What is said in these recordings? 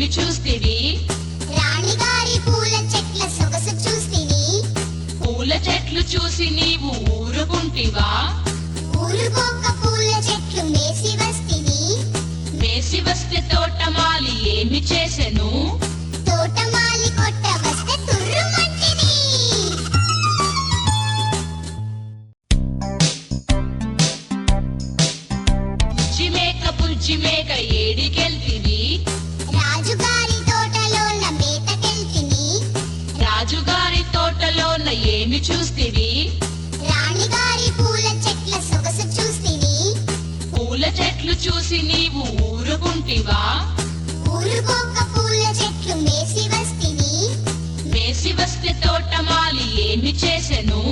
ఏమి చూస్తివి? రాణిగారి పూల చెట్ల సొగసు చూస్తిని. పూల చెట్లు చూసి నీవు ఊరుకుంటివా? ఊరుకోక పూల చెట్లు మేసి వస్తిని. మేసి వస్తే తోటమాలి ఏమి చేసెను? తోటమాలి కొట్ట వస్తే తుర్రుమంటిని. చిమేక పుల్చిమేక ఏడికెళ్తివి? రాజుగారి తోటలోన మేతకెళ్తిని. రాజుగారి తోటలోన ఏమి చూస్తివి? రాణిగారి పూల చెట్ల సొగసు చూస్తిని. పూల చెట్లు చూసి నీవు ఊరుకుంటివా? ఊరుకోక పూల చెట్లు మేసి వస్తిని. మేసి వస్తే తోటమాలి ఏమి చేసెను?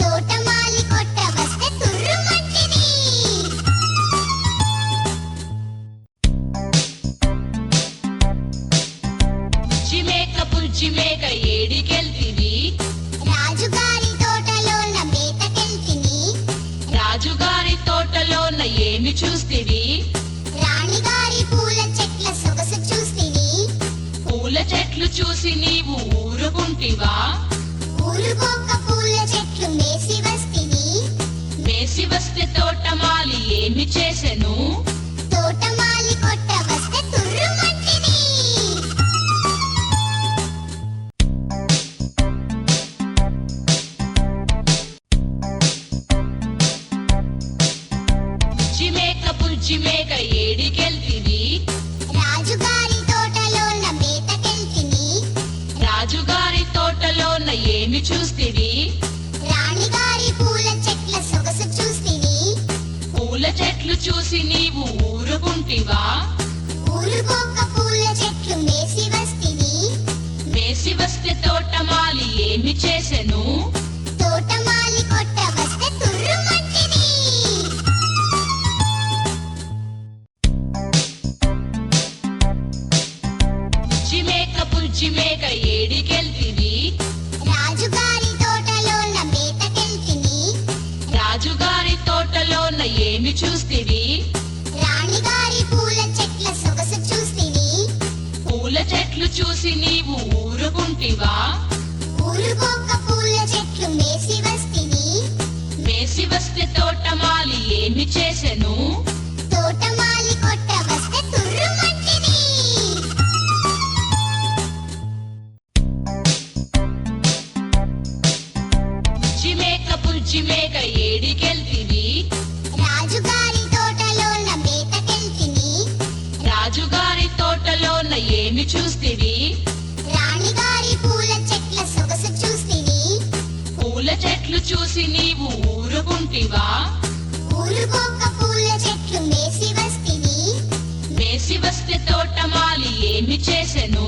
తోటమాలి కొట్ట వస్తే తుర్రుమంటిని. చిమేక పుల్చిమేక ఏడికెళ్తివి? రాజుగారి తోటలోన మేతకెళ్తిని. రాజుగారి తోటలోన ఏమి చూస్తివి? రాణిగారి పూల చెట్ల సొగసు చూస్తిని. పూల చెట్లు చూసి నీవు ఊరుకుంటివా? ఊరుకోక పూల చెట్లు మేసి వస్తిని. మేసి వస్తే తోటమాలి ఏమి చేసెను? తోటమాలి కొట్ట వస్తే తుర్రుమంటిని. చిమేక పుల్చిమేక ఏడికెళ్తివి? రాజుగారి తోటలోన మేతకెళ్తిని. రాజుగారి తోటలోన ఏమి చూస్తివి? రాణిగారి పూల చెట్ల సొగసు చూస్తిని. పూల చెట్లు చూసి నీవు ఊరుకుంటివా? ఊరుకోక పూల చెట్లు మేసి వస్తిని. మేసి వస్తే తోటమాలి ఏమి చేసెను? తోటమాలి కొట్ట వస్తే తుర్రుమంటిని. చిమేక పుల్చిమేక ఏడికెళ్తివి? రాజుగారి తోటలోన మేతకెళ్తిని. రాజుగారి తోటలోన ఏమి చూస్తివి? రాణిగారి పూల చెట్ల సొగసు చూస్తిని. పూల చెట్లు చూసి నీవు ఊరుకుంటివా? ఊరుకోక పూల చెట్లు మేసి వస్తిని. మేసి వస్తే తోటమాలి ఏమి చేసెను? తోటమాలి కొట్ట వస్తే తుర్రుమంటిని. చిమేక పుల్చిమేక ఏడికెళ్తివి? రాజుగారి తోటలోన మేతకెళ్తిని. రాజుగారి తోటలోన ఏమి చూస్తివి? రాణిగారి పూల చెట్ల సొగసు చూస్తిని. పూల చెట్లు చూసి నీవు ఊరుకుంటివా? ఊరుకోక పూల చెట్లు మేసి వస్తిని. మేసి వస్తే తోటమాలి ఏమి చేసెను?